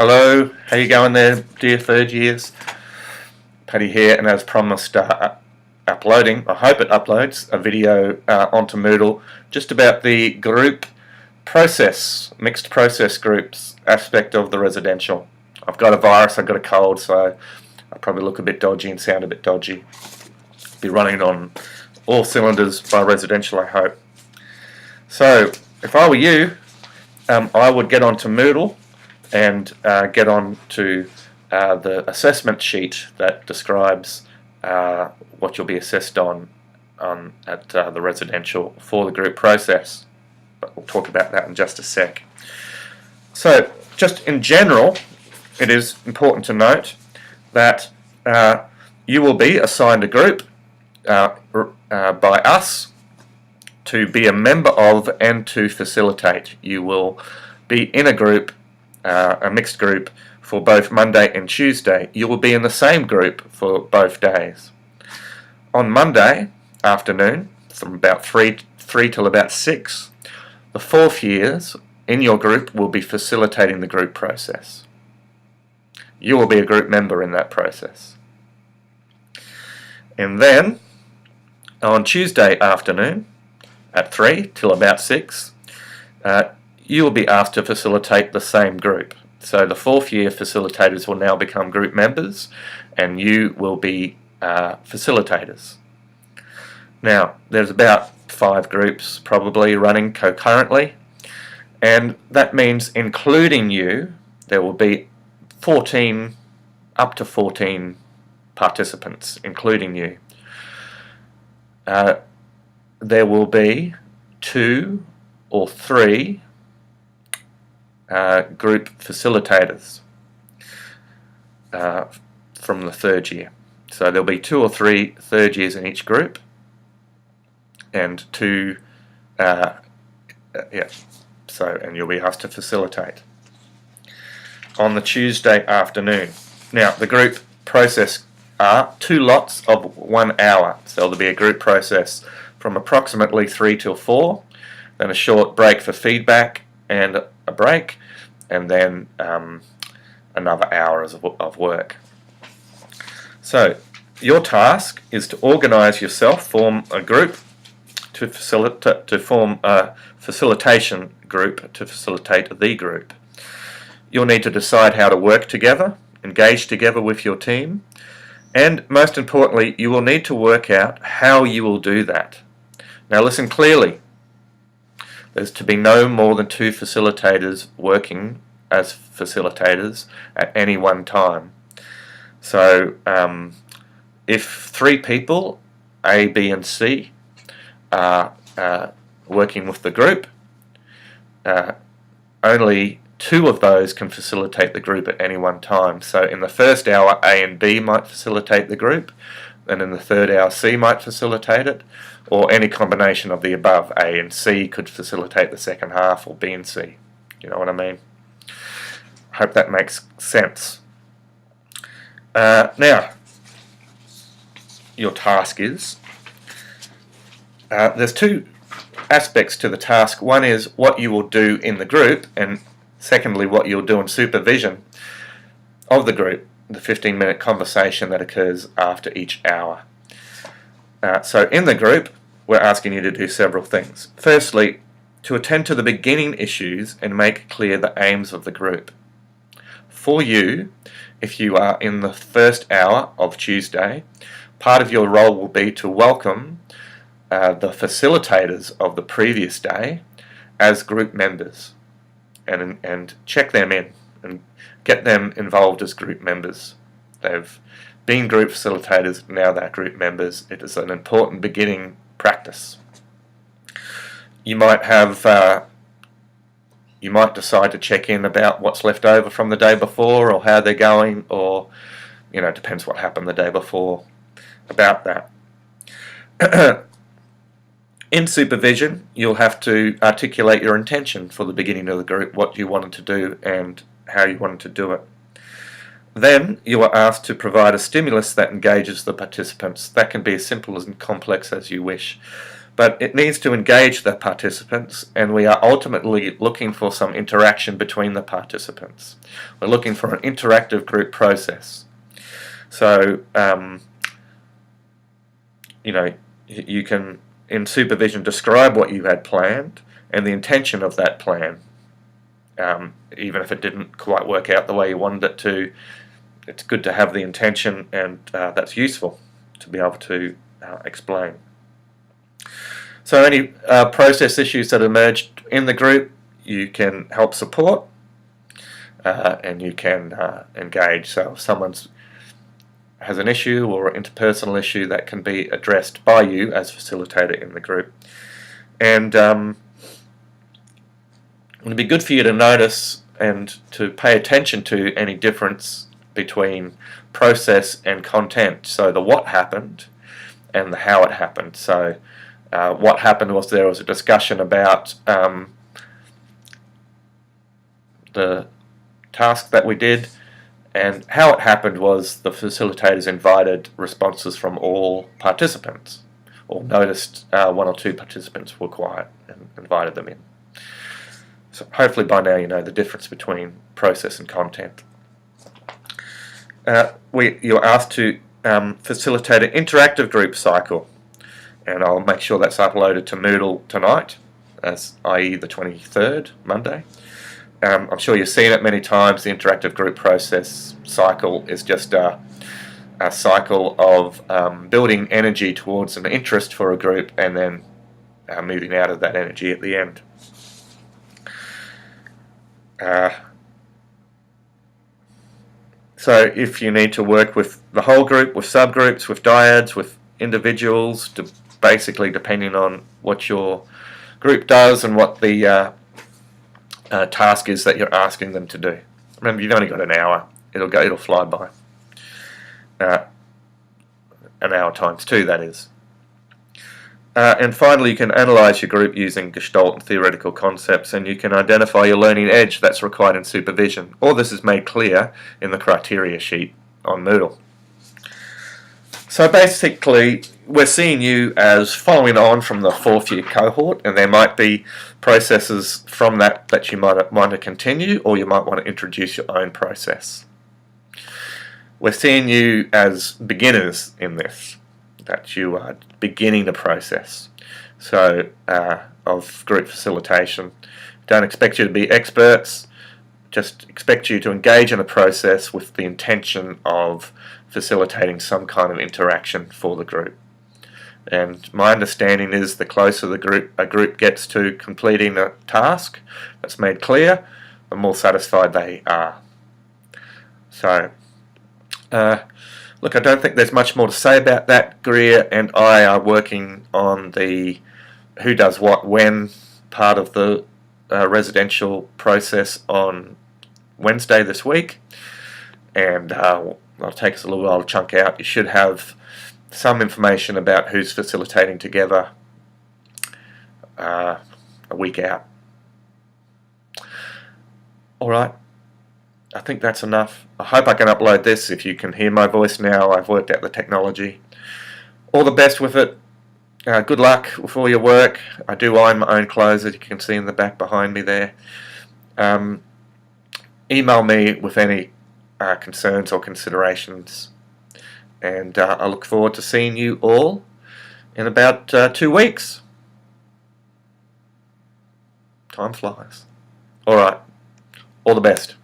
Hello, how you going there, dear third years? Paddy here, and as promised, uploading, I hope it uploads, a video onto Moodle just about the group process, mixed process groups aspect of the residential. I've got a virus, I've got a cold, so I probably look a bit dodgy and sound a bit dodgy. Be running on all cylinders by residential, I hope. So, if I were you, I would get onto Moodle and get on to the assessment sheet that describes what you'll be assessed on at the residential for the group process. But we'll talk about that in just a sec. So, just in general, it is important to note that you will be assigned a group by us to be a member of and to facilitate. You will be in a group, a mixed group, for both Monday and Tuesday. You will be in the same group for both days. On Monday afternoon, from about 3 till about 6, the fourth years in your group will be facilitating the group process. You will be a group member in that process. And then, on Tuesday afternoon, at 3 till about 6, you will be asked to facilitate the same group. So the fourth year facilitators will now become group members, and you will be facilitators. Now, there's about 5 groups probably running concurrently, and that means including you, there will be up to 14 participants, including you. There will be 2 or 3 group facilitators from the third year. So there'll be 2 or 3 third years in each group, and 2, and you'll be asked to facilitate on the Tuesday afternoon. Now, the group process are 2 lots of 1 hour. So there'll be a group process from approximately 3 till 4, then a short break for feedback and a break, and then another hour of work. So your task is to organise yourself, form a group to form a facilitation group to facilitate the group. You'll need to decide how to work together, engage together with your team, and most importantly, you will need to work out how you will do that. Now listen clearly. There's to be no more than 2 facilitators working as facilitators at any one time. So if 3 people, A, B and C, are working with the group, only 2 of those can facilitate the group at any one time. So in the first hour, A and B might facilitate the group, and in the third hour, C might facilitate it, or any combination of the above. A and C could facilitate the second half, or B and C. You know what I mean? I hope that makes sense. Now, your task is, there's 2 aspects to the task. One is what you will do in the group, and secondly, what you'll do in supervision of the group, the 15-minute conversation that occurs after each hour. So in the group, we're asking you to do several things. Firstly, to attend to the beginning issues and make clear the aims of the group. For you, if you are in the first hour of Tuesday, part of your role will be to welcome the facilitators of the previous day as group members, and check them in and get them involved as group members. They've been group facilitators, now they're group members. It is an important beginning practice. You might decide to check in about what's left over from the day before, or how they're going, or it depends what happened the day before about that. In supervision, you'll have to articulate your intention for the beginning of the group, what you wanted to do and how you wanted to do it. Then you are asked to provide a stimulus that engages the participants. That can be as simple and complex as you wish. but it needs to engage the participants, and we are ultimately looking for some interaction between the participants. We're looking for an interactive group process. So, you can, in supervision, describe what you had planned and the intention of that plan. Even if it didn't quite work out the way you wanted it to, it's good to have the intention, and that's useful to be able to explain. So any process issues that emerged in the group, you can help support, and you can engage. So if someone has an issue or an interpersonal issue, that can be addressed by you as facilitator in the group. And it'd be good for you to notice and to pay attention to any difference between process and content. So the what happened and the how it happened. So what happened was there was a discussion about the task that we did, and how it happened was the facilitators invited responses from all participants, or noticed one or two participants were quiet and invited them in. So hopefully by now you know the difference between process and content. You're asked to facilitate an interactive group cycle, and I'll make sure that's uploaded to Moodle tonight, i.e. the 23rd, Monday. I'm sure you've seen it many times. The interactive group process cycle is just a cycle of building energy towards an interest for a group, and then moving out of that energy at the end. So if you need to work with the whole group, with subgroups, with dyads, with individuals, basically depending on what your group does and what the task is that you're asking them to do. Remember, you've only got an hour. It'll fly by. An hour times 2, that is. And finally, you can analyse your group using Gestalt and theoretical concepts, and you can identify your learning edge that's required in supervision. All this is made clear in the criteria sheet on Moodle. So basically, we're seeing you as following on from the 4th year cohort, and there might be processes from that you might want to continue, or you might want to introduce your own process. We're seeing you as beginners in this, that you are beginning the process of group facilitation. Don't expect you to be experts, just expect you to engage in a process with the intention of facilitating some kind of interaction for the group. And my understanding is the closer a group gets to completing a task that's made clear, the more satisfied they are. So, look, I don't think there's much more to say about that. Greer and I are working on the who does what when part of the residential process on Wednesday this week, and it'll take us a little while to chunk out. You should have some information about who's facilitating together a week out. Alright, I think that's enough. I hope I can upload this. If you can hear my voice now, I've worked out the technology. All the best with it. Good luck with all your work. I do iron my own clothes, as you can see in the back behind me there. Email me with any concerns or considerations, and I look forward to seeing you all in about 2 weeks. Time flies. Alright, all the best.